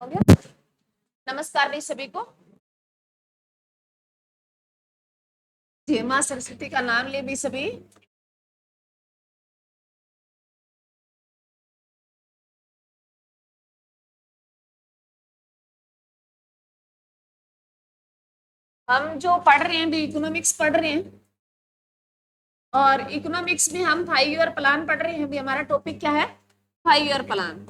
हो गया। नमस्कार भाई सभी को। जय मां सरस्वती का नाम ले भी सभी। हम जो पढ़ रहे हैं भी इकोनॉमिक्स पढ़ रहे हैं और इकोनॉमिक्स में हम 5 ईयर प्लान पढ़ रहे हैं। भी हमारा टॉपिक क्या है? 5 ईयर प्लान।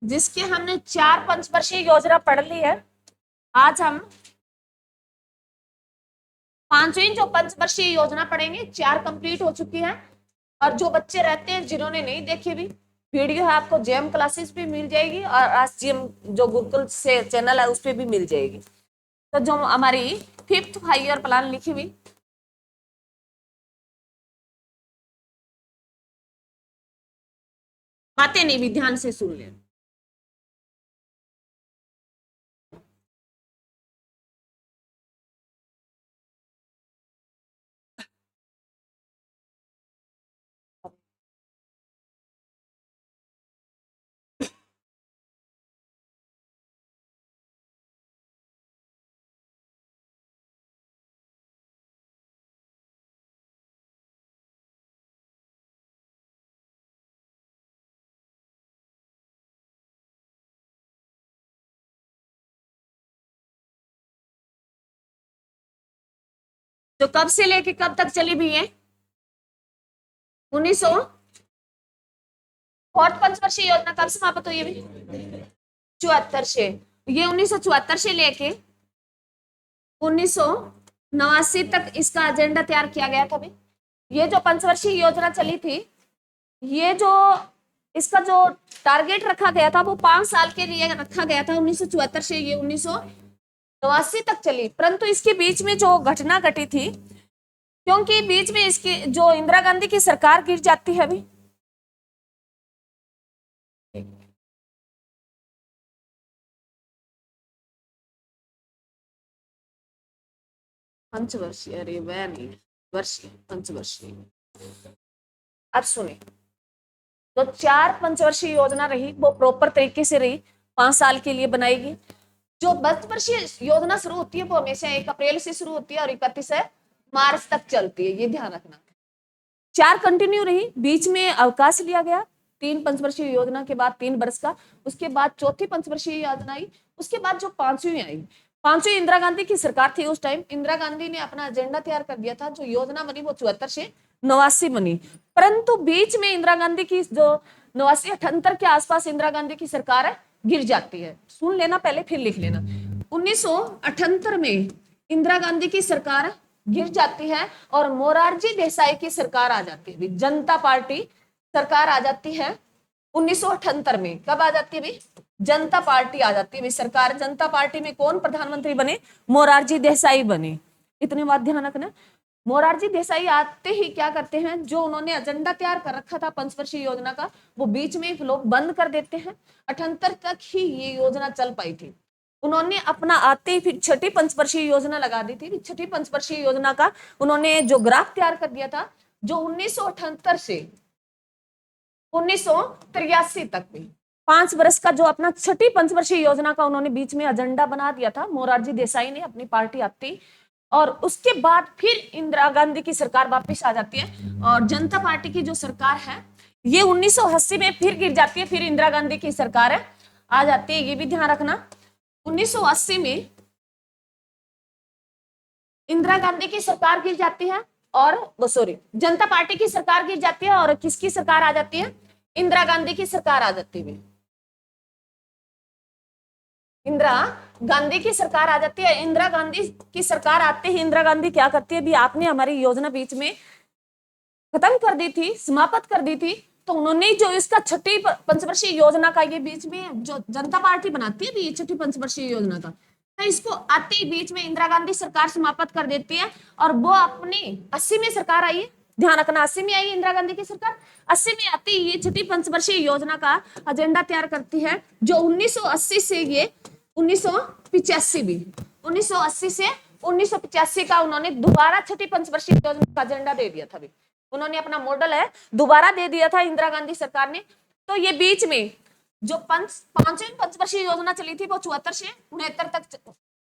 जिसके हमने 4 पंचवर्षीय योजना पढ़ ली है। आज हम 5वीं जो पंचवर्षीय योजना पढ़ेंगे। 4 कंप्लीट हो चुकी है और जो बच्चे रहते हैं जिन्होंने नहीं देखी भी वीडियो है, आपको जेएम क्लासेस भी मिल जाएगी और आज जेएम जो गुरुकुल से चैनल है उस पर भी मिल जाएगी। तो जो हमारी 5th 5 ईयर प्लान लिखी हुई, बातें नहीं भी ध्यान से सुन लें। तो कब से लेके कब तक चली भी है? 1900 फोर्थ पंचवर्षीय योजना कब समाप्त हुई है? 74 से। ये 1974 से लेके 1989 तक इसका एजेंडा तैयार किया गया था भी। ये जो पंचवर्षीय योजना चली थी, ये जो इसका जो टारगेट रखा गया था वो 5 साल के लिए रखा गया था। 1974 से ये 1989 तक चली, परंतु इसके बीच में जो घटना घटी थी, क्योंकि बीच में इसकी जो इंदिरा गांधी की सरकार गिर जाती है अभी। पंचवर्षीय, अरे वह नहीं, वर्षीय पंचवर्षीय। अब सुने, तो 4 पंचवर्षीय योजना रही वो प्रॉपर तरीके से रही, 5 साल के लिए बनाएगी। जो 12 वर्षीय योजना शुरू होती है वो हमेशा 1 अप्रैल से शुरू होती है और 31 मार्च तक चलती है, ये ध्यान रखना। 4 कंटिन्यू रही, बीच में अवकाश लिया गया 3 पंचवर्षीय योजना के बाद 3 वर्ष का। उसके बाद चौथी पंचवर्षीय योजना आई। उसके बाद जो 5वीं आई, 5वीं इंदिरा गांधी की सरकार थी उस टाइम। इंदिरा गांधी ने अपना एजेंडा तैयार कर दिया था। जो योजना बनी वो 74 से 89 बनी, परंतु बीच में इंदिरा गांधी की जो 89 78 के आसपास इंदिरा गांधी की सरकार गिर जाती है। सुन लेना पहले फिर लिख लेना। 1978 में इंदिरा गांधी की सरकार गिर जाती है और मोरारजी देसाई की सरकार आ जाती है। जनता पार्टी सरकार आ जाती है 1978 में। कब आ जाती है? जनता पार्टी आ जाती है सरकार। जनता पार्टी में कौन प्रधानमंत्री बने? मोरारजी देसाई बने। इतने बात ध्यान रखना। मोरारजी देसाई आते ही क्या करते हैं, जो उन्होंने एजेंडा तैयार कर रखा था पंचवर्षीय योजना का, वो बीच में लोग बंद कर देते हैं। 78 तक ही ये योजना चल पाई थी। उन्होंने अपना आते ही फिर छठी पंचवर्षीय योजना लगा दी थी। छठी पंचवर्षीय योजना का उन्होंने जो ग्राफ तैयार कर दिया था, जो 1978 से 1983 तक भी 5 वर्ष का जो अपना छठी पंचवर्षीय योजना का उन्होंने बीच में एजेंडा बना दिया था मोरारजी देसाई ने, अपनी पार्टी आती। और उसके बाद फिर इंदिरा गांधी की सरकार वापस आ जाती है और जनता पार्टी की जो सरकार है ये 1980 में फिर गिर जाती है। फिर इंदिरा गांधी की सरकार आ जाती है, ये भी ध्यान रखना। 1980 में इंदिरा गांधी की सरकार गिर जाती है और सॉरी, जनता पार्टी की सरकार गिर जाती है और किसकी सरकार आ जाती है? इंदिरा गांधी की सरकार आ जाती है। इंदिरा गांधी की सरकार आ जाती है। इंदिरा गांधी की सरकार आते ही इंदिरा गांधी क्या करती है? भी आपने हमारी योजना बीच में खत्म कर दी थी, समाप्त कर दी थी, तो उन्होंने जो इसका छठी पंचवर्षीय योजना का ये बीच में जो जनता पार्टी बनाती है भी छठी पंचवर्षीय योजना का, तो इसको आते ही बीच में इंदिरा गांधी सरकार समाप्त कर देती है और वो अपनी 80 में सरकार आई है। ध्यान रखना, 80 में आई इंदिरा गांधी की सरकार। 80 में आती ही ये छठी पंचवर्षीय योजना का एजेंडा तैयार करती है, जो 1980 से ये 1985 भी 1980 से 1985 का उन्होंने दोबारा छठी पंचवर्षीय योजना का एजेंडा दे दिया था भी। उन्होंने अपना मॉडल है दोबारा दे दिया था इंदिरा गांधी सरकार ने। तो ये बीच में जो पांचवी पंचवर्षीय योजना चली थी वो 74 से 69 तक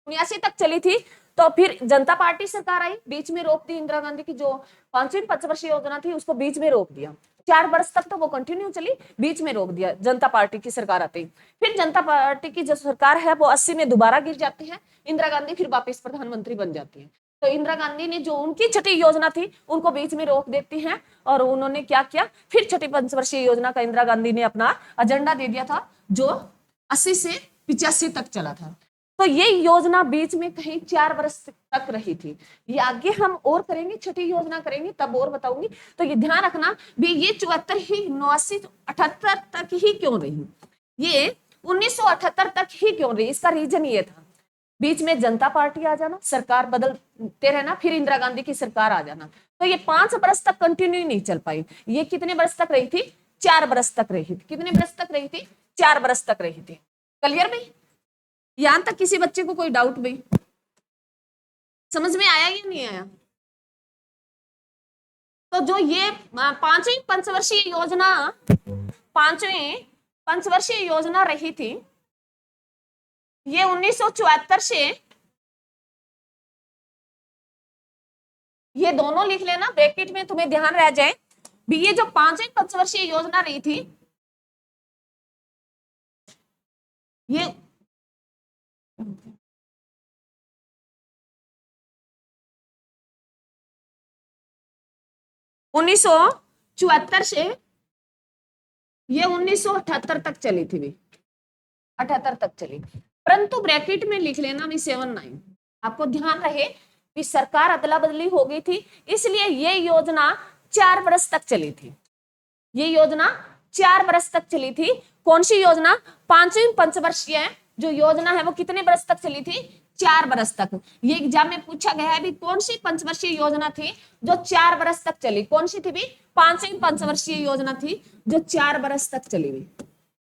79 तक चली थी। तो फिर जनता पार्टी सरकार आई, बीच में रोक दी इंदिरा गांधी की जो पांचवी पंचवर्षीय योजना थी उसको बीच में रोक दिया। 4 वर्ष तक तो वो कंटिन्यू चली, बीच में रोक दिया जनता पार्टी की सरकार आते ही। फिर जनता पार्टी की जो सरकार है वो 80 में दोबारा गिर जाती है, इंदिरा गांधी फिर वापस प्रधानमंत्री बन जाती है। तो इंदिरा गांधी ने जो उनकी छठी योजना थी उनको बीच में रोक देती हैं, और उन्होंने क्या किया, फिर छठी पंचवर्षीय योजना का इंदिरा गांधी ने अपना एजेंडा दे दिया था जो 80 से 85 तक चला था। तो ये योजना बीच में कहीं 4 वर्ष तक रही थी। ये आगे हम और करेंगे, छठी योजना करेंगे तब और बताऊंगी। तो ये ध्यान रखना भी ये 74 ही 89 78 तक ही क्यों रही, ये 1978 तक ही क्यों रही, इसका रीजन ये था बीच में जनता पार्टी आ जाना, सरकार बदलते रहना, फिर इंदिरा गांधी की सरकार आ जाना। तो ये 5 वर्ष तक कंटिन्यू नहीं चल पाई। ये कितने वर्ष तक रही थी, 4 वर्ष तक रही थी। कितने वर्ष तक रही थी, 4 वर्ष तक रही थी। क्लियर भाई, यहां तक किसी बच्चे को कोई डाउट भाई, समझ में आया या नहीं आया? तो जो ये पांचवी पंचवर्षीय योजना, पांचवी पंचवर्षीय योजना रही थी, ये 1974 से, ये दोनों लिख लेना ब्रैकेट में, तुम्हें ध्यान रह जाए भी ये जो पांचवी पंचवर्षीय योजना रही थी ये 1974 से ये 1978 तक चली थी भी, 78 तक चली। परंतु ब्रैकेट में लिख लेना भी 79, आपको ध्यान रहे कि सरकार अदला बदली हो गई थी, इसलिए ये योजना 4 वर्ष तक चली थी। ये योजना 4 वर्ष तक चली थी। कौन सी योजना, पांचवी पंचवर्षीय जो योजना है वो कितने वर्ष तक चली थी, 4 वर्ष तक। ये एग्जाम में पूछा गया है भी कौन सी पंचवर्षीय योजना थी जो 4 वर्ष तक चली, कौन सी थी भी, पांचवी पंचवर्षीय योजना थी जो 4 वर्ष तक चली हुई।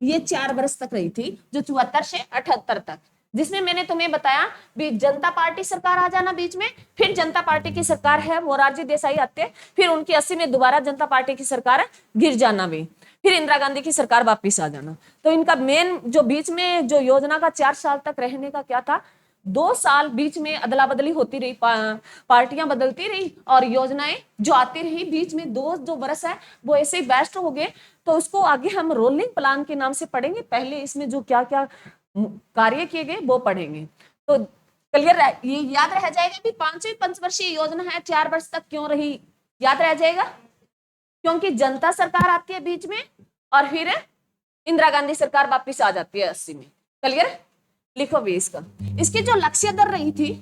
ये 4 वर्ष तक रही थी, जो 74 से 78 तक, जिसमें मैंने तुम्हें बताया भी जनता पार्टी सरकार आ जाना बीच में, फिर जनता पार्टी की सरकार है मोरारजी देसाई आते, फिर उनकी 80 में दोबारा जनता पार्टी की सरकार गिर जाना भी, फिर इंदिरा गांधी की सरकार वापिस आ जाना। तो इनका मेन जो बीच में जो योजना का 4 साल तक रहने का क्या था, 2 साल बीच में अदला बदली होती रही, पार्टियां बदलती रही और योजनाएं जो आती रही, बीच में 2 जो वर्ष है वो ऐसे ही बेस्ट हो गए। तो उसको आगे हम रोलिंग प्लान के नाम से पढ़ेंगे, पहले इसमें जो क्या क्या कार्य किए गए वो पढ़ेंगे। तो क्लियर, ये याद रह जाएगा कि पांचवी पंचवर्षीय योजना है 4 वर्ष तक क्यों रही, याद रह जाएगा, क्योंकि जनता सरकार आती है बीच में और फिर इंदिरा गांधी सरकार वापिस आ जाती है 80 में। क्लियर, लिखो भी इसका। इसकी जो लक्ष्य दर रही थी,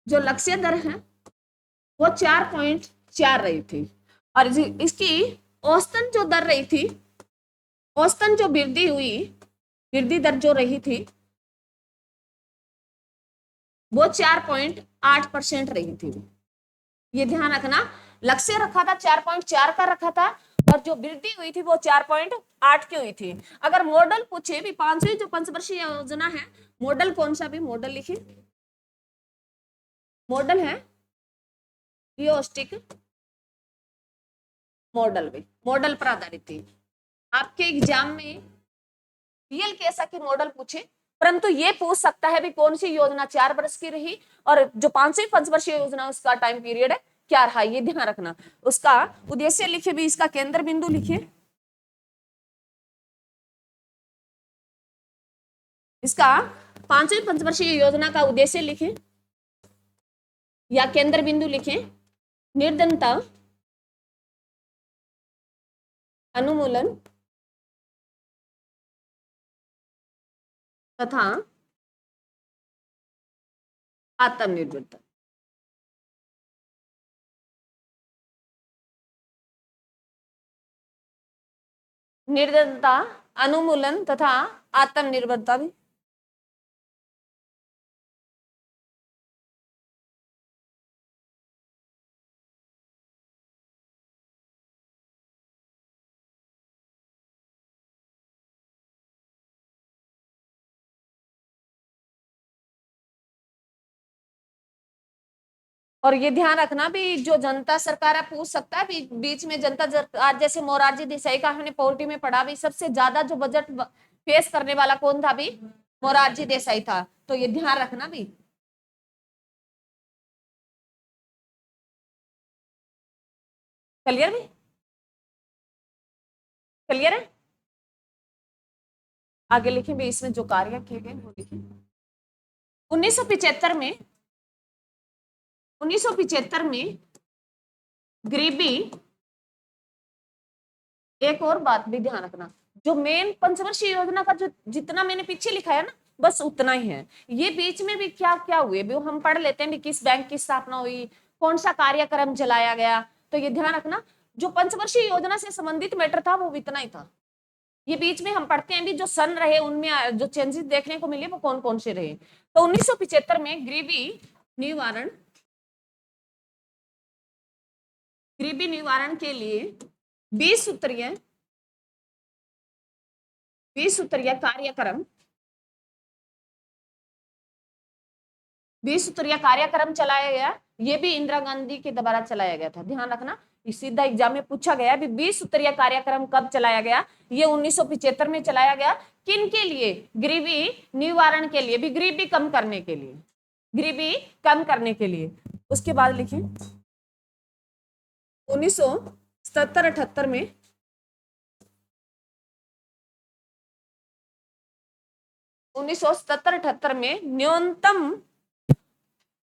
जो लक्ष्य दर है वो 4.4 रही थी, और इसकी औसतन जो दर रही थी, औसतन जो वृद्धि हुई, वृद्धि दर जो रही थी वो 4.8% रही थी। ये ध्यान रखना, लक्ष्य रखा था 4.4 का रखा था, और जो वृद्धि हुई थी वो 4.8 की हुई थी। अगर मॉडल पूछे भी पांचवी जो पंचवर्षीय योजना है, मॉडल कौन सा भी, मॉडल लिखिए, मॉडल है रियोस्टिक मॉडल भी, मॉडल पर आधारित थी। आपके एग्जाम में रियल कैसा की मॉडल पूछे, परंतु ये पूछ सकता है भी कौन सी योजना 4 वर्ष की रही और जो पांचवी पंचवर्षीय योजना उसका टाइम पीरियड है क्या रहा, ये ध्यान रखना। उसका उद्देश्य लिखे भी, इसका केंद्र बिंदु लिखिए, इसका पांचवी पंचवर्षीय योजना का उद्देश्य लिखें या केंद्र बिंदु लिखें, निर्धनता अनुमूलन तथा आत्मनिर्भरता। निर्धनता अनुमूलन तथा आत्मनिर्भरता भी और ये ध्यान रखना भी, जो जनता सरकार है पूछ सकता है बीच में जनता आज जैसे मोरारजी देसाई का हमने पॉलिटी में पढ़ा भी, सबसे ज्यादा जो बजट फेस करने वाला कौन था भी, मोरारजी देसाई था। तो ये ध्यान रखना भी। क्लियर भी? क्लियर है? आगे लिखें भी, इसमें जो कार्य किए गए वो लिखें। 1975 में 1975 में गरीबी, एक और बात भी ध्यान रखना, जो मेन पंचवर्षीय योजना का जो जितना मैंने पीछे लिखा है ना, बस उतना ही है। ये बीच में भी क्या क्या हुए भी हम पढ़ लेते हैं भी, किस बैंक की स्थापना हुई, कौन सा कार्यक्रम चलाया गया। तो ये ध्यान रखना, जो पंचवर्षीय योजना से संबंधित मैटर था वो इतना ही था। ये बीच में हम पढ़ते हैं भी, जो सन रहे उनमें जो चेंजेस देखने को मिले वो कौन कौन से रहे। तो 1975 में गरीबी निवारण के लिए 20 सूत्रीय कार्यक्रम 20 सूत्रीय कार्यक्रम चलाया गया। ये भी इंदिरा गांधी के द्वारा चलाया गया था। ध्यान रखना, सीधा एग्जाम में पूछा गया भी 20 सूत्रीय कार्यक्रम कब चलाया गया। ये 1975 में चलाया गया। किन के लिए? गरीबी निवारण के लिए भी, गरीबी कम करने के लिए, गरीबी कम करने के लिए। उसके बाद लिखिए 1977-78 में 1977-78 में न्यूनतम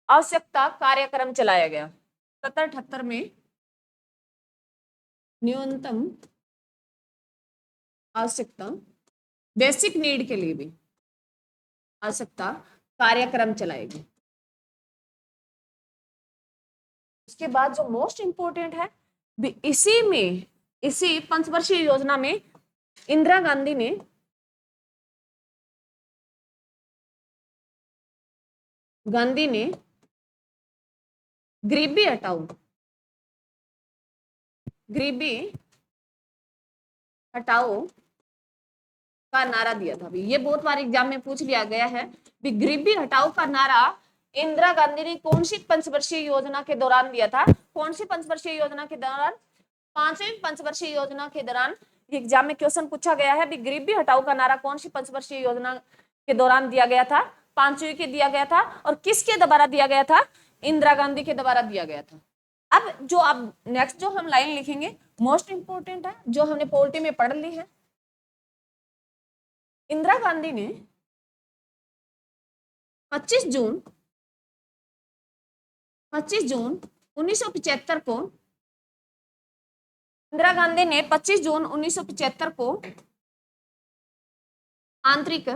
आवश्यकता कार्यक्रम चलाया गया। 77-78 में न्यूनतम आवश्यकता, बेसिक नीड के लिए भी आवश्यकता कार्यक्रम चलाएगी। उसके बाद जो मोस्ट इंपोर्टेंट है, इसी पंचवर्षीय योजना में इंदिरा गांधी ने गरीबी हटाओ का नारा दिया था। ये बहुत बार एग्जाम में पूछ लिया गया है भी, गरीबी हटाओ का नारा इंदिरा गांधी ने कौन सी पंचवर्षीय योजना के दौरान दिया था? कौन सी पंचवर्षीय योजना के दौरान? 5वीं पंचवर्षीय योजना के दौरान एग्जाम में क्वेश्चन पूछा गया है भी, गरीबी हटाओ का नारा कौन सी पंचवर्षीय योजना के दौरान दिया गया था? 5वीं के दिया गया था। और किसके द्वारा दिया गया था? इंदिरा गांधी के द्वारा दिया गया था। अब नेक्स्ट जो हम लाइन लिखेंगे मोस्ट इंपोर्टेंट है, जो हमने पॉलिटी में पढ़ ली है। इंदिरा गांधी ने 25 जून 1975 को इंदिरा गांधी ने 25 जून 1975 को आंतरिक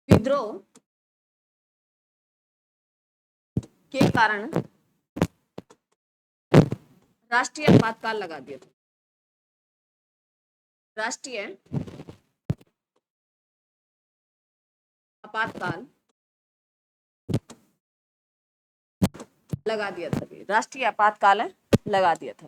विद्रोह के कारण राष्ट्रीय आपातकाल लगा दिया था। राष्ट्रीय आपातकाल लगा दिया था। राष्ट्रीय आपातकाल लगा दिया था।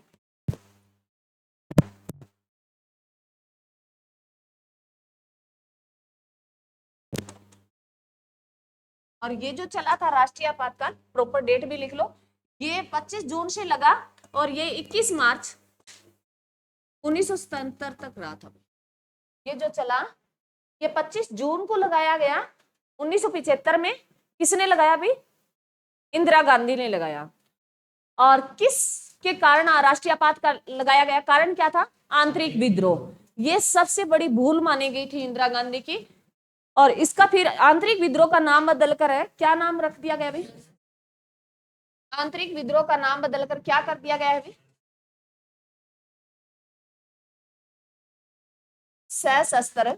और ये जो चला था राष्ट्रीय आपातकाल, प्रॉपर डेट भी लिख लो, ये 25 जून से लगा और ये 21 मार्च 1977 तक रहा था। ये जो चला ये 25 जून को लगाया गया 1975 में। किसने लगाया भी? इंदिरा गांधी ने लगाया। और किस के कारण राष्ट्रीय आपातकाल लगाया गया? कारण क्या था? आंतरिक विद्रोह। ये सबसे बड़ी भूल मानी गई थी इंदिरा गांधी की। और इसका फिर आंतरिक विद्रोह का नाम बदलकर है, क्या नाम रख दिया गया भाई? आंतरिक विद्रोह का नाम बदलकर क्या कर दिया गया है भाई? सशस्त्र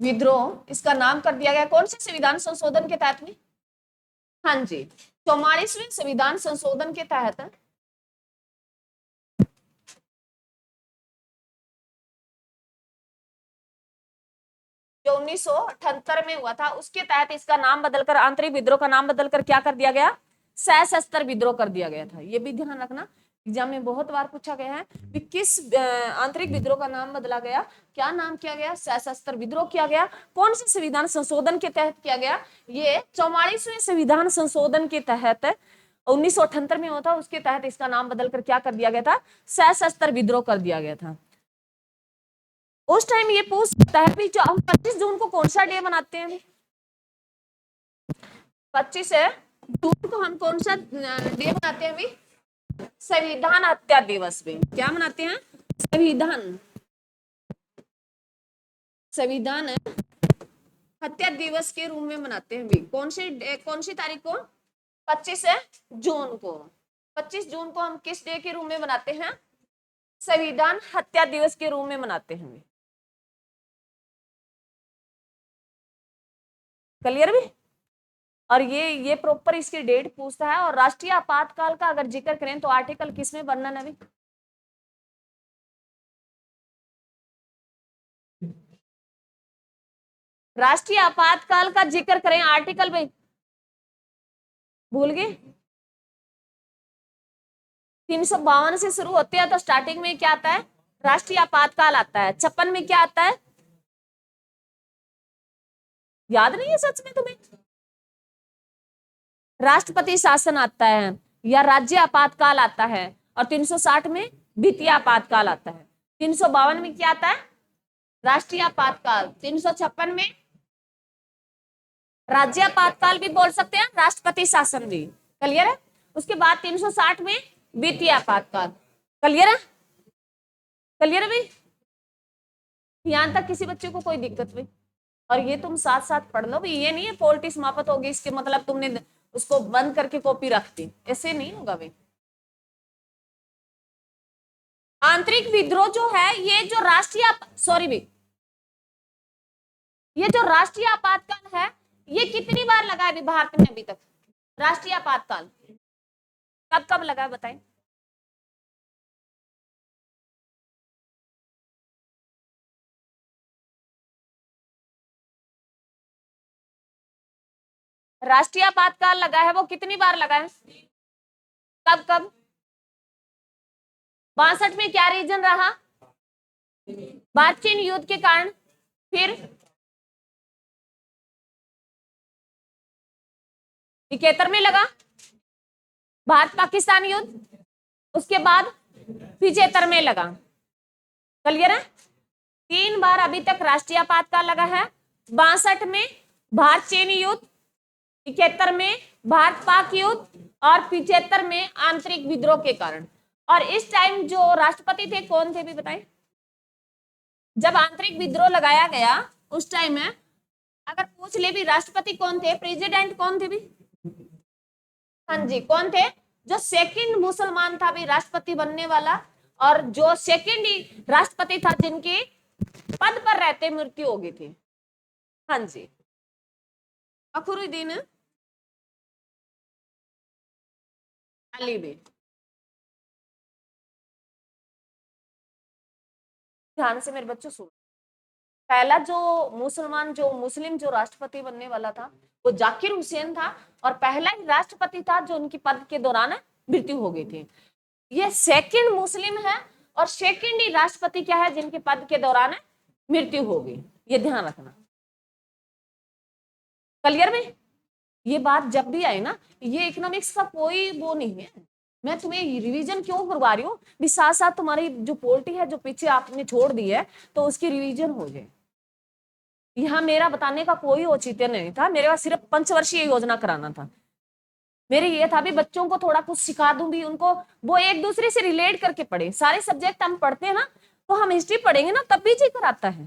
विद्रोह इसका नाम कर दिया गया। कौन से संविधान संशोधन के तहत में? हाँ जी, 44वें संविधान संशोधन के तहत जो 1978 में हुआ था, उसके तहत इसका नाम बदलकर, आंतरिक विद्रोह का नाम बदलकर क्या कर दिया गया? सशस्त्र विद्रोह कर दिया गया था। ये भी ध्यान रखना एग्जाम में बहुत बार पूछा गया है कि किस आंतरिक विद्रोह का नाम बदला गया, क्या नाम किया गया, सशस्त्र विद्रोह किया गया, कौन से संविधान संशोधन के तहत किया गया। ये 44वें संविधान संशोधन के तहत 1978 में होता, उसके तहत इसका नाम बदल कर क्या कर दिया गया था, सशस्त्र विद्रोह कर दिया गया था। उस टाइम ये पूछ सकता है भी, जो हम 25 जून को कौन सा डे मनाते हैं, 25 जून को हम कौन सा डे मनाते हैं अभी, संविधान हत्या दिवस में। क्या मनाते हैं, संविधान हत्या दिवस के रूप में मनाते हैं भी। कौन सी तारीख को, 25 जून को। 25 जून को हम किस डे के रूप में मनाते हैं, संविधान हत्या दिवस के रूप में मनाते हैं। क्लियर भी। और ये प्रॉपर इसकी डेट पूछता है। और राष्ट्रीय आपातकाल का अगर जिक्र करें तो आर्टिकल किसमें वर्णन है अभी, राष्ट्रीय आपातकाल का जिक्र करें आर्टिकल में, भूल गए, 352 से शुरू होते हैं तो स्टार्टिंग में क्या आता है, राष्ट्रीय आपातकाल आता है। 56 में क्या आता है, याद नहीं है सच में तुम्हें, राष्ट्रपति शासन आता है या राज्य आपातकाल आता है। और 360 में वित्तीय आपातकाल आता है। 352 में क्या आता है, राष्ट्रीय आपातकाल। 356 में राज्य आपातकाल भी बोल सकते हैं, राष्ट्रपति शासन भी। क्लियर है। उसके बाद 360 में वित्तीय आपातकाल। क्लियर है, क्लियर है भाई, यहां तक किसी बच्चे को कोई दिक्कत नहीं। और ये तुम साथ साथ पढ़ लो भाई, ये नहीं है पोलिटी समाप्त होगी इसके मतलब तुमने उसको बंद करके कॉपी रख दी, ऐसे नहीं होगा भाई। आंतरिक विद्रोह जो है, ये जो राष्ट्रीय ये जो राष्ट्रीय आपातकाल है, ये कितनी बार लगा है भारत में अभी तक, राष्ट्रीय आपातकाल कब कब लगा है बताएं। राष्ट्रीय आपातकाल लगा है वो कितनी बार लगा है, कब कब। 62 में क्या रीजन रहा, भारत चीन युद्ध के कारण। फिर 71 में लगा भारत पाकिस्तान युद्ध। उसके बाद 75 में लगा। क्लियर है, 3 बार अभी तक राष्ट्रीय आपातकाल लगा है। 62 में भारत चीन युद्ध, 71 में भारत पाक युद्ध और 75 में आंतरिक विद्रोह के कारण। और इस टाइम जो राष्ट्रपति थे कौन थे भी बताएं, जब आंतरिक विद्रोह लगाया गया उस टाइम में अगर पूछ ले भी राष्ट्रपति कौन थे, प्रेसिडेंट कौन थे भी, हाँ जी कौन थे, जो सेकंड मुसलमान था भी राष्ट्रपति बनने वाला, और जो सेकंड राष्ट्रपति था जिनकी पद पर रहते मृत्यु हो गई थी, हाँ जी फखरुद्दीन अली भी। ध्यान से मेरे बच्चों सुनो, पहला जो मुस्लिम जो राष्ट्रपति बनने वाला था वो जाकिर हुसैन था, और पहला ही राष्ट्रपति था जो उनकी पद के दौरान मृत्यु हो गई थी। ये सेकंड मुस्लिम है और सेकंड ही राष्ट्रपति क्या है जिनके पद के दौरान मृत्यु हो गई, ये ध्यान रखना। क्लियर में, ये बात जब भी आए ना, ये इकोनॉमिक्स का कोई वो नहीं है, मैं तुम्हें रिवीजन क्यों करवा रही हूँ भी, साथ साथ तुम्हारी जो पोलिटी है जो पीछे आपने छोड़ दी है तो उसकी रिवीजन हो जाए। यहाँ मेरा बताने का कोई औचित्य नहीं था, मेरे पास सिर्फ पंचवर्षीय योजना कराना था। मेरे ये था भी बच्चों को थोड़ा कुछ सिखा दूं भी, उनको वो एक दूसरे से रिलेट करके पढ़े। सारे सब्जेक्ट हम पढ़ते हैं ना, तो हम हिस्ट्री पढ़ेंगे ना तब भी जिक्र आता है,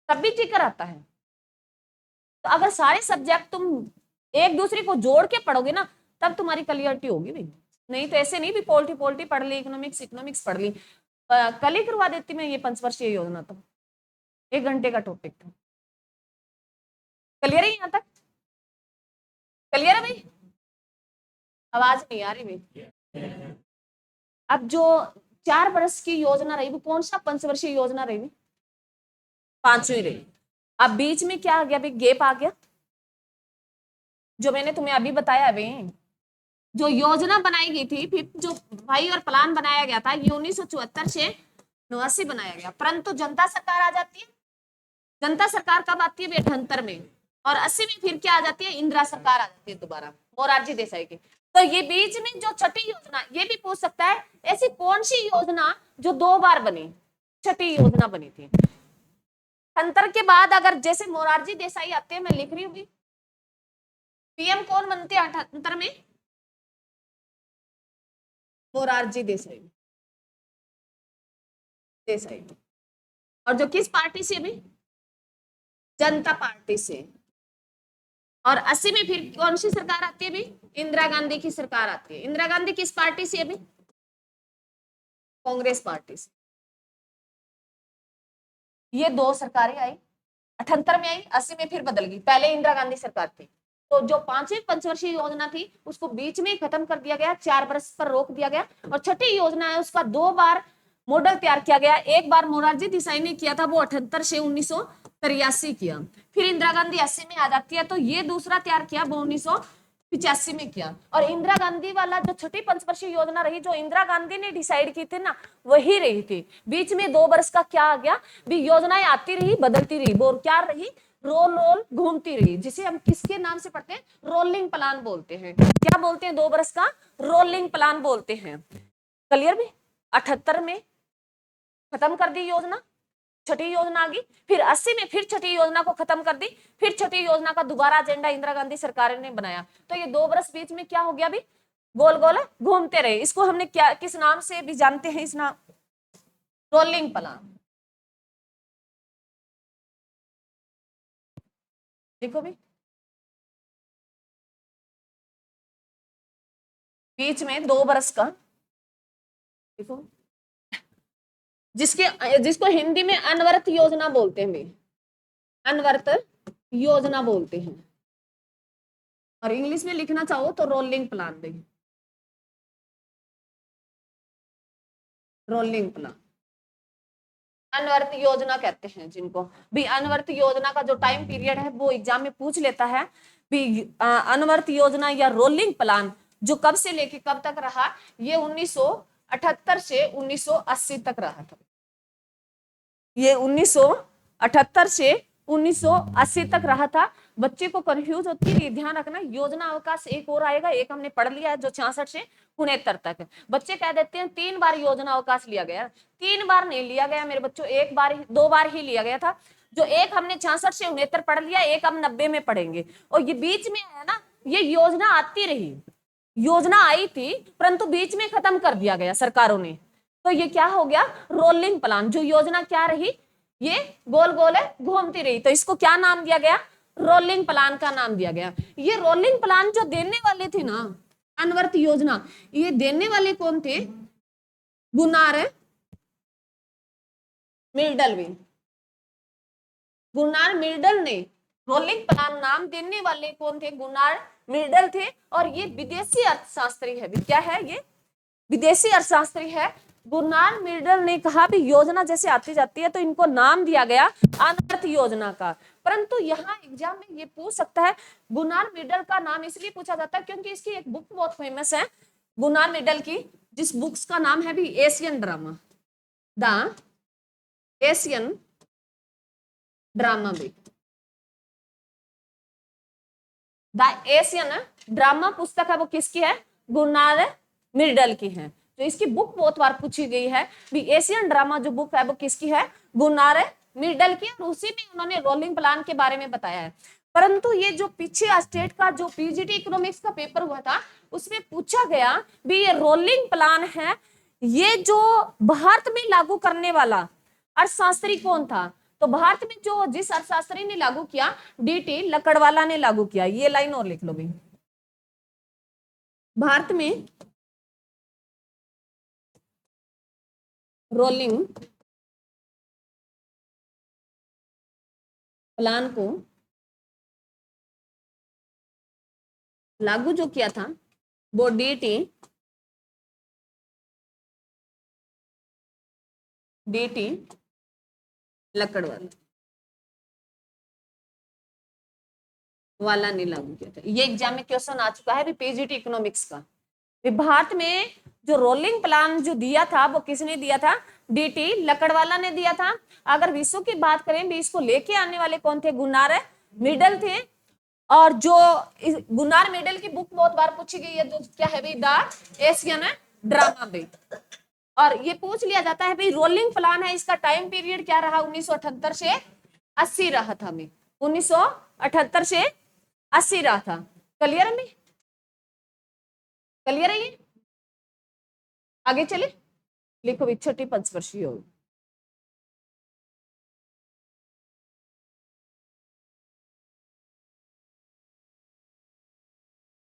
तब भी जिक्र आता है। तो अगर सारे सब्जेक्ट तुम एक दूसरे को जोड़ के पढ़ोगे ना तब तुम्हारी क्लियरिटी होगी भाई। नहीं तो ऐसे नहीं भी पोलिटी पोलिटी पढ़ ली, इकोनॉमिक्स इकोनॉमिक्स पढ़ ली। कल ही करवा देती मैं ये पंचवर्षीय योजना, तो 1 घंटे का टॉपिक था। क्लियर है यहाँ तक, क्लियर है भाई, आवाज नहीं आ रही भाई। अब जो 4 वर्ष की योजना रही वो कौन सा पंचवर्षीय योजना रही, 5वीं रही। अब बीच में क्या आ गया भाई, गैप आ गया, जो मैंने तुम्हें अभी बताया अभी जो योजना बनाई गई थी, फिर जो भाई और प्लान बनाया गया था, ये 1974 से 89 बनाया गया। परंतु जनता सरकार आ जाती है। जनता सरकार कब आती है? 78 में। और 80 में फिर क्या आ जाती है? इंदिरा सरकार आ जाती है दोबारा, मोरारजी देसाई की। तो ये बीच में जो छठी योजना, ये भी पूछ सकता है ऐसी कौन सी योजना जो 2 बार बनी, छठी योजना बनी थी। अंतर के बाद अगर जैसे मोरारजी देसाई आते हैं, मैं लिख रही हूँ, पीएम कौन बनते हैं 78 में? मोरारजी देसाई। देसाई। और जो किस पार्टी से? अभी जनता पार्टी से। और 80 में फिर कौन सी सरकार आती है? अभी इंदिरा गांधी की सरकार आती है। इंदिरा गांधी किस पार्टी से? अभी कांग्रेस पार्टी से। ये 2 सरकारें आई, 78 में आई, 80 में फिर बदल गई। पहले इंदिरा गांधी सरकार थी। तो जो 5वीं पंचवर्षीय योजना थी उसको बीच में ही खत्म कर दिया गया, 4 वर्ष पर रोक दिया गया। और छठी योजना है उसका 2 बार मॉडल तैयार किया गया। एक बार मोरारजी देसाई ने किया था, वो 78 से 1983 किया। फिर इंदिरा गांधी 80 में आ जाती है, तो ये दूसरा तैयार किया, वो 1985 में किया। और इंदिरा गांधी वाला जो छठी पंचवर्षीय योजना रही, जो इंदिरा गांधी ने डिसाइड की थी ना, वही रही थी। बीच में 2 वर्ष का क्या आ गया? भी योजनाएं आती रही, बदलती रही, वो क्या रही? रोल रोल घूमती रही, जिसे हम किसके नाम से पढ़ते हैं? रोलिंग प्लान बोलते हैं। क्या बोलते हैं? 2 वर्ष का रोलिंग प्लान बोलते हैं। क्लियर भी? 78 में खत्म कर दी योजना, छठी योजना आ गई। फिर 80 में फिर छठी योजना को खत्म कर दी। फिर छठी योजना का दोबारा एजेंडा इंदिरा गांधी सरकार ने बनाया। तो ये 2 वर्ष बीच में क्या हो गया? अभी गोल गोल घूमते रहे। इसको हमने क्या, किस नाम से भी जानते हैं? इस नाम, रोलिंग प्लान। देखो भी, बीच में 2 वर्ष का, देखो, जिसको हिंदी में अनवरत योजना बोलते हैं, अनवरत योजना बोलते हैं। और इंग्लिश में लिखना चाहो तो रोलिंग प्लान भी, रोलिंग प्लान। अनवर्त योजना कहते हैं जिनको भी। अनवर्त योजना का जो टाइम पीरियड है वो एग्जाम में पूछ लेता है भी। अनवर्त योजना या रोलिंग प्लान जो कब से लेके कब तक रहा? ये 1978 से 1980 तक रहा था। ये 1978 से 1980 तक रहा था। बच्चे को कंफ्यूज होती है, ध्यान रखना। योजना अवकाश एक और आएगा, एक हमने पढ़ लिया है जो 66 से 69 तक। बच्चे कह देते हैं 3 बार योजना अवकाश लिया गया। 3 बार नहीं लिया गया मेरे बच्चों, 1 बार 2 बार ही लिया गया था। जो एक हमने 66 से 69 पढ़ लिया, एक हम 90 में पढ़ेंगे। और ये बीच में है ना, ये योजना आती रही, योजना आई थी, परंतु बीच में खत्म कर दिया गया सरकारों ने। तो ये क्या हो गया? Rolling plan. जो योजना क्या रही? ये गोल गोल है, घूमती रही। तो इसको क्या नाम दिया गया? रोलिंग प्लान का नाम दिया गया। ये रोलिंग प्लान जो देने वाले थे ना, अनवर्त योजना, ये देने वाले कौन थे? गुनार मिल्डलविन। गुनार मिल्डल ने रोलिंग प्लान नाम देने वाले कौन थे? गुनार मिल्डल थे। और ये विदेशी अर्थशास्त्री है। क्या है ये? विदेशी अर्थशास्त्री है। गुरनार मिर्डल ने कहा भी योजना जैसे आती जाती है तो इनको नाम दिया गया अनर्थ योजना का। परंतु यहाँ एग्जाम में ये पूछ सकता है, गुरनार मिर्डल का नाम इसलिए पूछा जाता है क्योंकि इसकी एक बुक बहुत फेमस है गुरनार मिर्डल की, जिस बुक्स का नाम है भी Asian drama, the Asian drama भी। द एशियन ड्रामा पुस्तक है वो किसकी है? गुरनार मिर्डल की है। तो इसकी बुक बहुत बार पूछी गई है भी। एशियन ड्रामा जो बुक है वो किसकी है? गुरनार मिर्डल की। और उसी में उन्होंने रोलिंग प्लान के बारे में बताया है। परंतु ये जो पीछे स्टेट का जो पीजीटी इकोनॉमिक्स का पेपर हुआ था उसमें पूछा गया भी ये रोलिंग प्लान है, ये जो भारत में लागू करने वाला अर्थशास्त्री कौन था? तो भारत में जो जिस अर्थशास्त्री ने लागू किया, डीटी लकड़वाला ने लागू किया। ये लाइन और लिख लो भाई। भारत में रोलिंग प्लान को लागू जो किया था वो डीटी लकड़वाला वाला ने लागू किया था। ये एग्जाम में क्वेश्चन आ चुका है भी पीजीटी इकोनॉमिक्स का। भारत में जो रोलिंग प्लान जो दिया था वो किसने दिया था? डीटी लकड़वाला ने दिया था। अगर विश्व की बात करें भी, इसको लेके आने वाले कौन थे? गुन्नार मिडल थे। और जो गुन्नार मिडल की बुक बहुत बार पूछी गई है, जो क्या है भाई? द एशियन ड्रामा भाई। और ये पूछ लिया जाता है भाई, रोलिंग प्लान है, इसका टाइम पीरियड क्या रहा? 1978 से 80 रहा था मैं, 1978 से 80 रहा था। क्लियर है? क्लियर है? ये आगे चले, लिखो भी, छठी पंचवर्षीय योजना।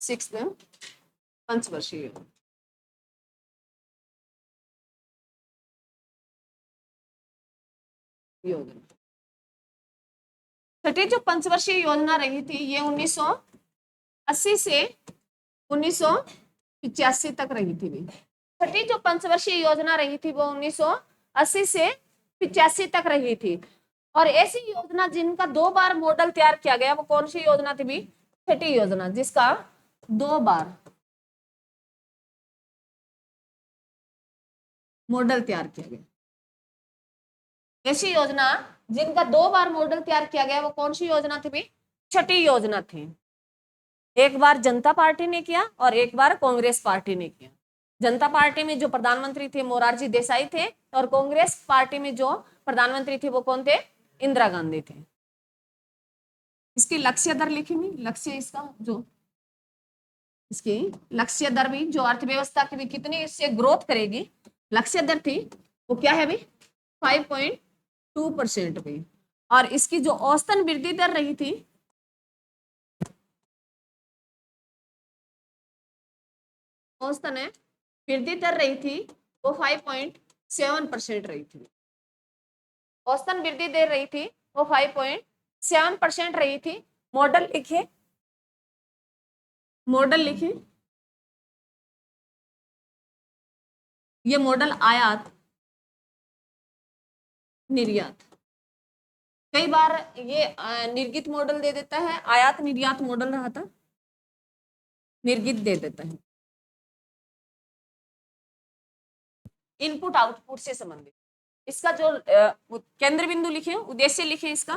सिक्स पंचवर्षीय योजना। छठी जो पंचवर्षीय योजना रही थी, ये 1980 से 1985 तक रही थी भी। छठी जो पंचवर्षीय योजना रही थी वो 1980 से 85 तक रही थी। और ऐसी योजना जिनका 2 बार मॉडल तैयार किया गया, वो कौन सी योजना थी भी? छठी योजना, जिसका 2 बार मॉडल तैयार किया गया। ऐसी योजना जिनका 2 बार मॉडल तैयार किया गया, वो कौन सी योजना थी भी? छठी योजना थी। एक बार जनता पार्टी ने किया और एक बार कांग्रेस पार्टी ने किया। जनता पार्टी में जो प्रधानमंत्री थे मोरारजी देसाई थे, और कांग्रेस पार्टी में जो प्रधानमंत्री थे वो कौन थे? इंदिरा गांधी थे। इसकी लक्ष्य दर लिखेंगे, लक्ष्य इसका जो इसकी लक्ष्य दर भी, जो अर्थव्यवस्था की भी कितनी इससे ग्रोथ करेगी, लक्ष्य दर थी वो क्या है भी? 5.2% भी। और इसकी जो औसतन वृद्धि दर रही थी, औसतन वृद्धि दर रही थी वो 5.7% रही थी। औसतन वृद्धि दर रही थी वो 5.7% रही थी। मॉडल लिखिए, मॉडल लिखिए। ये मॉडल आयात निर्यात, कई बार ये निर्गित मॉडल दे देता है, आयात निर्यात मॉडल रहा था, निर्गित दे देता है। इनपुट आउटपुट से संबंधित इसका जो केंद्र बिंदु लिखे, उद्देश्य लिखे, इसका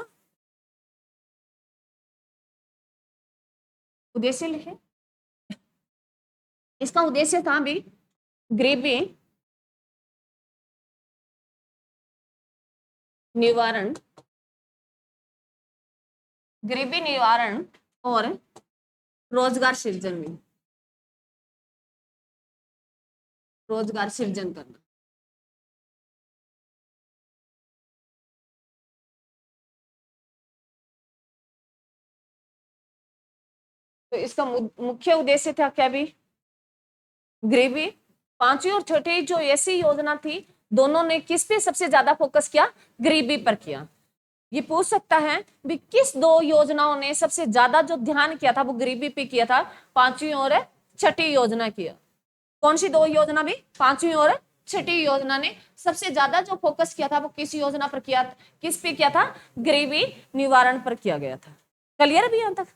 उद्देश्य लिखे। इसका उद्देश्य था भी गरीबी निवारण, गरीबी निवारण और रोजगार सृजन में, रोजगार सृजन करना। तो इसका मुख्य उद्देश्य था क्या भी? गरीबी। पांचवी और छठी जो ऐसी योजना थी, दोनों ने किस पे सबसे ज्यादा फोकस किया? गरीबी पर किया। ये पूछ सकता है भी किस 2 योजनाओं ने सबसे ज्यादा जो ध्यान किया था वो गरीबी पे किया था? पांचवी और छठी योजना किया। कौन सी 2 योजना भी? पांचवी और छठी योजना ने सबसे ज्यादा जो फोकस किया था वो किस योजना पर किया? किस पे किया था? गरीबी निवारण पर किया गया था। क्लियर भी यहां तक?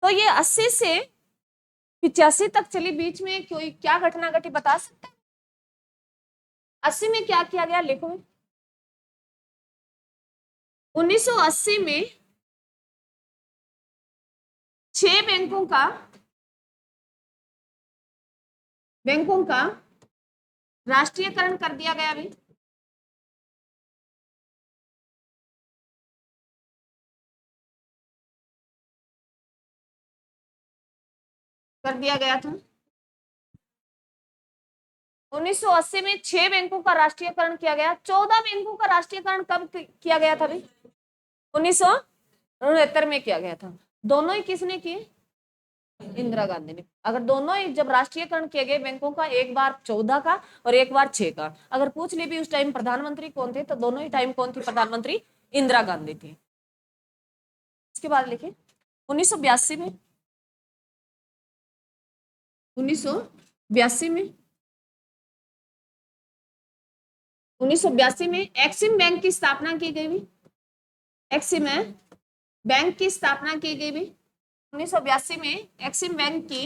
तो ये 80 से 85 तक चली, बीच में कोई क्या घटना घटी बता सकते हैं? 80 में क्या किया गया, लिखो। 1980 में 6 बैंकों का राष्ट्रीयकरण कर दिया गया भी। कर दिया गया था 1980 में 6 बैंकों का राष्ट्रीयकरण किया गया। 14 बैंकों का राष्ट्रीयकरण कब किया गया था भाई? 1969 में किया गया था। दोनों ही किसने किए? इंदिरा गांधी ने। अगर दोनों ही जब राष्ट्रीयकरण किए गए बैंकों का, एक बार 14 का और एक बार 6 का, अगर पूछ ले भी उस टाइम प्रधानमंत्री कौन थे, तो दोनों ही टाइम कौन थी प्रधानमंत्री? इंदिरा गांधी थी। इसके बाद लिखे 1982 में, 1982 में 1982 में एक्सिम बैंक की स्थापना की गई भी। एक्सिम बैंक की स्थापना की गई भी 1982 में। एक्सिम बैंक की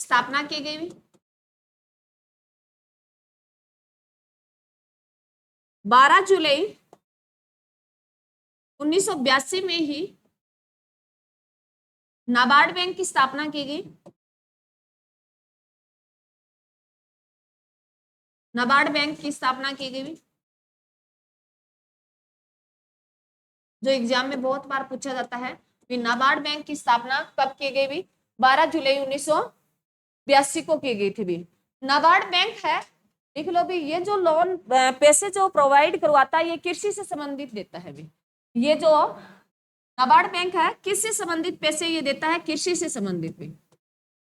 स्थापना की गई। 12 जुलाई 1982 में ही नाबार्ड बैंक की स्थापना की गई। नाबार्ड बैंक की स्थापना की गई, जो एग्जाम में बहुत बार पूछा जाता है कि नाबार्ड बैंक की स्थापना कब की गई भी? 12 जुलाई 1982 को की गई थी भी। नाबार्ड बैंक है, देख लो भी, ये जो लोन पैसे जो प्रोवाइड करवाता है ये कृषि से संबंधित देता है भी। ये जो नाबार्ड बैंक है किससे संबंधित पैसे ये देता है? कृषि से संबंधित भी,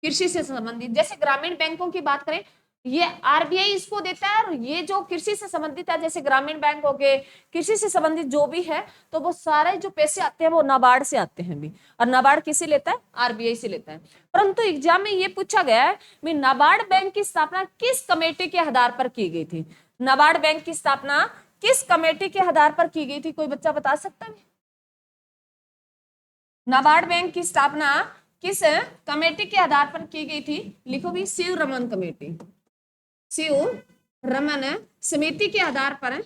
कृषि से संबंधित। जैसे ग्रामीण बैंकों की बात करें, ये आरबीआई इसको देता है, और ये जो कृषि से संबंधित है जैसे ग्रामीण बैंक हो गए, कृषि से संबंधित जो भी है, तो वो सारे जो पैसे आते हैं वो नाबार्ड से आते हैं भी। और नाबार्ड किससे लेता है? आरबीआई से लेता है। परंतु एग्जाम में ये पूछा गया है कि नाबार्ड बैंक की स्थापना किस कमेटी के आधार पर की गई थी? नाबार्ड बैंक की स्थापना किस कमेटी के आधार पर की गई थी? कोई बच्चा बता सकता है? नाबार्ड बैंक की स्थापना किस कमेटी के आधार पर की गई थी? लिखो भी, शिव रमन कमेटी, शिव रमन समिति के आधार पर,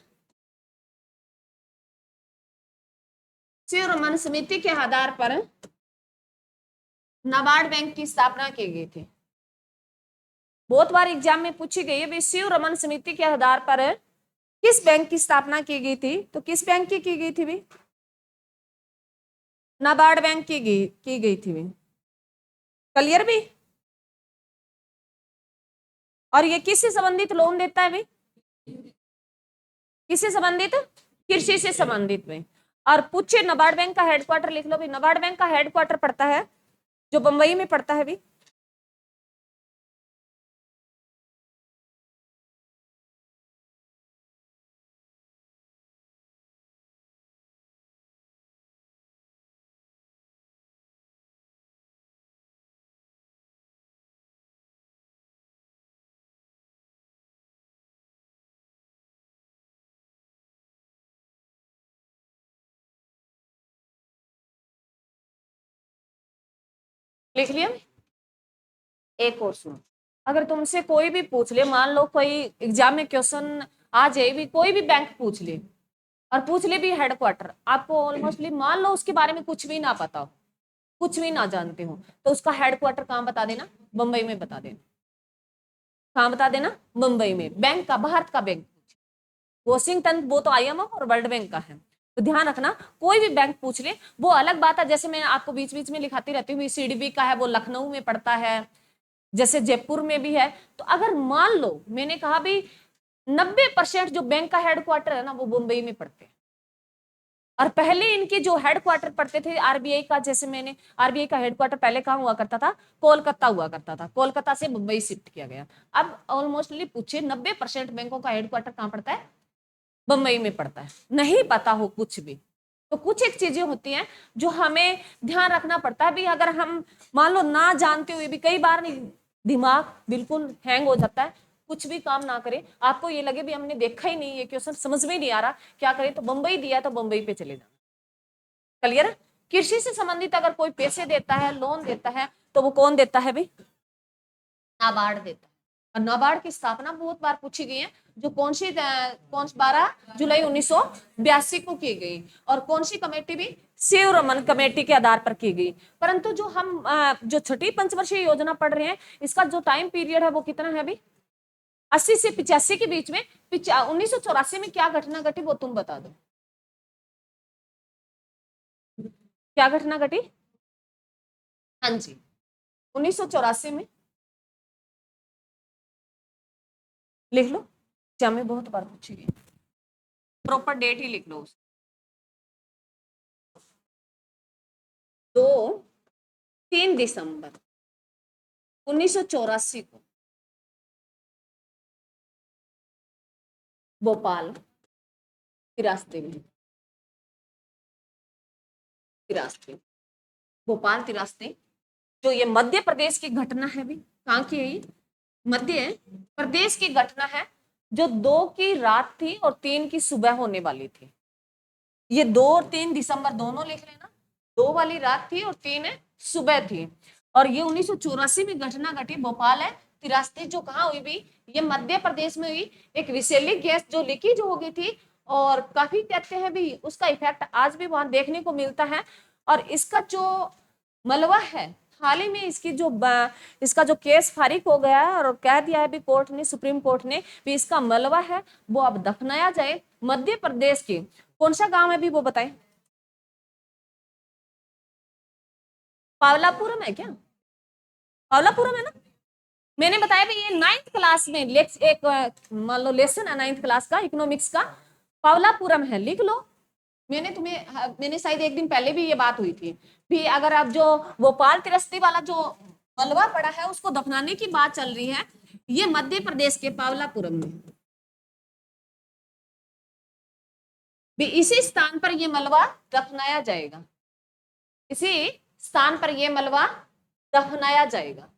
शिव रमन समिति के आधार पर नाबार्ड बैंक की स्थापना की गई थी। बहुत बार एग्जाम में पूछी गई है भी, शिव रमन समिति के आधार पर किस बैंक की स्थापना की गई थी? तो किस बैंक की गई थी भी? नाबार्ड बैंक की गई थी भी। क्लियर भी? और ये किससे संबंधित लोन देता है भी? किससे संबंधित? कृषि से संबंधित में। और पूछे नाबार्ड बैंक का हेडक्वार्टर लिख लो भी। नाबार्ड बैंक का हेडक्वार्टर पड़ता है जो बंबई में पड़ता है भी। लिख लिया? एक और सुनो, अगर तुमसे कोई भी पूछ ले, मान लो कोई एग्जाम में क्वेश्चन आ जाए भी, कोई भी बैंक पूछ ले, और पूछ ले भी हेडक्वार्टर, आपको ऑलमोस्टली मान लो उसके बारे में कुछ भी ना पता हो, कुछ भी ना जानते हो, तो उसका हेडक्वार्टर कहाँ बता देना? मुंबई में बता देना। कहाँ बता देना? मुंबई में। बैंक का, भारत का बैंक, वॉशिंगटन वो तो आईएमएफ और वर्ल्ड बैंक का है। तो ध्यान रखना, कोई भी बैंक पूछ ले, वो अलग बात है, जैसे मैं आपको बीच बीच में लिखाती रहती हूँ, सीडीबी का है वो लखनऊ में पड़ता है, जैसे जयपुर में भी है। तो अगर मान लो मैंने कहा भी 90% जो बैंक का हेडक्वार्टर है ना वो मुंबई में पड़ते हैं, और पहले इनके जो हेडक्वार्टर पड़ते थे आरबीआई का, जैसे मैंने आरबीआई का हेडक्वार्टर पहले कहाँ हुआ करता था? कोलकाता हुआ करता था, कोलकाता से मुंबई शिफ्ट किया गया। अब ऑलमोस्टली पूछे 90% बैंकों का हेडक्वार्टर कहाँ पड़ता है? मुंबई में पड़ता है। नहीं पता हो कुछ भी, तो कुछ एक चीजें होती हैं जो हमें ध्यान रखना पड़ता है भी। अगर हम मान लो ना जानते हुए भी, कई बार दिमाग बिल्कुल हैंग हो जाता है, कुछ भी काम ना करें, आपको ये लगे भी हमने देखा ही नहीं, ये क्वेश्चन समझ में नहीं आ रहा, क्या करें? तो मुंबई दिया तो मुंबई पे चले जाना। क्लियर? कृषि से संबंधित अगर कोई पैसे देता है, लोन देता है, तो वो कौन देता है भी? नाबार्ड देता है। और नाबार्ड की स्थापना बहुत बार पूछी गई है, जो कौन 12 जुलाई 1982 को की गई, और कौन सी कमेटी भी? शिव रमन कमेटी के आधार पर की गई। परंतु जो हम जो छठी पंचवर्षीय योजना पढ़ रहे हैं, इसका जो टाइम पीरियड है वो कितना है अभी? 80 से 85 के बीच में। 1984 में क्या घटना घटी वो तुम बता दो, क्या घटना घटी? हाँ जी, 1984 में। लिख लो, एग्जाम में बहुत बार पूछी गई, प्रॉपर डेट ही लिख लो। 3 दिसंबर 1984 को भोपाल तिरास्ते में, तिरास्ते, भोपाल तिरास्ते, जो ये मध्य प्रदेश की घटना है भी। कहाँ की है? मध्य प्रदेश की घटना है, जो 2 की रात थी और 3 की सुबह होने वाली थी। ये 2 और 3 दिसंबर दोनों लिख लेना, 2 वाली रात थी और 3 सुबह थी। और ये 1984 में घटना घटी, भोपाल है। तिरासी जो कहाँ हुई भी, ये मध्य प्रदेश में हुई। एक विषैली गैस जो लीकेज हो गई थी, और काफी कहते हैं भी उसका इफेक्ट आज भी वहां देखने को मिलता है। और इसका जो मलबा है, हाल ही में इसका जो केस फारिग हो गया है और कह दिया है भी कोर्ट ने, सुप्रीम कोर्ट ने भी इसका मलबा है वो अब दफनाया जाए। मध्य प्रदेश के कौन सा गांव है भी वो बताएं। पावलापुरम है क्या? पावलापुरम है ना? मैंने बताया भी ये 9th क्लास में एक मान लो लेसन है 9th क्लास का इकोनॉमिक्स का, पावलापुरम है, लिख लो। मैंने शायद एक दिन पहले भी ये बात हुई थी भी, अगर आप जो भोपाल तिरस्ती वाला जो मलबा पड़ा है उसको दफनाने की बात चल रही है, ये मध्य प्रदेश के पावलापुरम में भी इसी स्थान पर ये मलबा दफनाया जाएगा, इसी स्थान पर ये मलबा दफनाया जाएगा।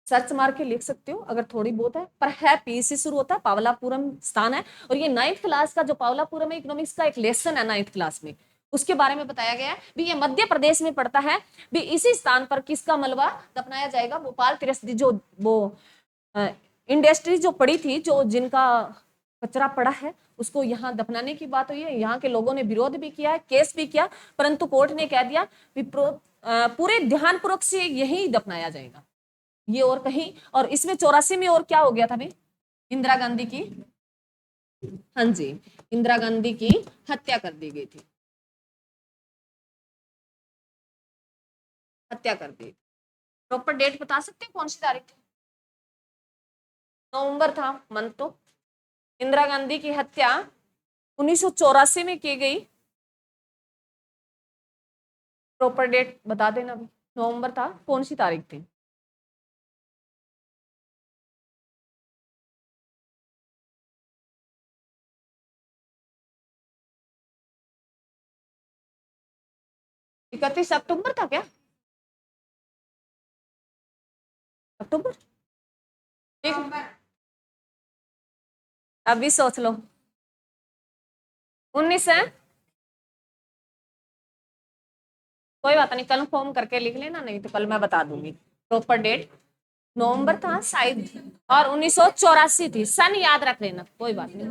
सर्च मार के लिख सकते हो अगर थोड़ी बहुत है, पर है पी से शुरू होता है, पावलापुरम स्थान है। और ये 9th क्लास का जो पावलापुरम है इकोनॉमिक्स का एक लेसन है 9th क्लास में, उसके बारे में बताया गया है भी। ये मध्य प्रदेश में पड़ता है भी, इसी स्थान पर किसका मलबा दफनाया जाएगा? भोपाल तिरस्ती जो वो इंडस्ट्री जो पड़ी थी, जो जिनका कचरा पड़ा है उसको यहाँ दफनाने की बात हुई है। यहाँ के लोगों ने विरोध भी किया है, केस भी किया, परंतु कोर्ट ने कह दिया भी पूरे ध्यानपूर्वक से यही दफनाया जाएगा, ये और कहीं। और इसमें 84 में और क्या हो गया था भाई? इंदिरा गांधी की, हाँ जी, इंदिरा गांधी की हत्या कर दी गई थी, हत्या कर दी। प्रॉपर डेट बता सकते हैं कौन सी तारीख थी? नवंबर था मंथ तो। इंदिरा गांधी की हत्या 1984 में की गई। प्रॉपर डेट बता देना भी, नवंबर था, कौन सी तारीख थी? इकतीस अक्टूबर था क्या? अक्टूबर, अभी सोच लो। 19 है, कोई बात नहीं, कंफर्म करके लिख लेना, नहीं तो कल मैं बता दूंगी प्रॉपर डेट। नवंबर था शायद, और 1984 थी, सन याद रख लेना, कोई बात नहीं।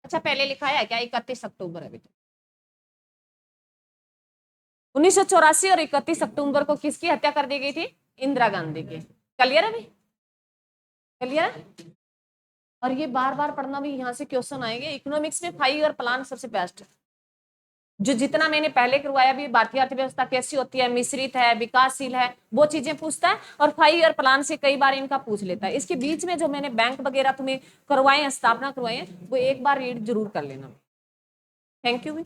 अच्छा पहले लिखा है क्या? 31 अक्टूबर अभी तो। 1984 और 31 अक्टूबर को किसकी हत्या कर दी गई थी? इंदिरा गांधी की। क्लियर है भाई? क्लियर है? और ये बार बार पढ़ना भी, यहाँ से क्वेश्चन आएंगे। इकोनॉमिक्स में 5 ईयर प्लान सबसे बेस्ट है। जो जितना मैंने पहले करवाया भी, भारतीय अर्थव्यवस्था कैसी होती है, मिश्रित है, विकासशील है, वो चीजें पूछता है। और 5 ईयर प्लान से कई बार इनका पूछ लेता है। इसके बीच में जो मैंने बैंक वगैरह तुम्हें करवाए हैं, स्थापना करवाए हैं, वो एक बार रीड जरूर कर लेना। Thank you.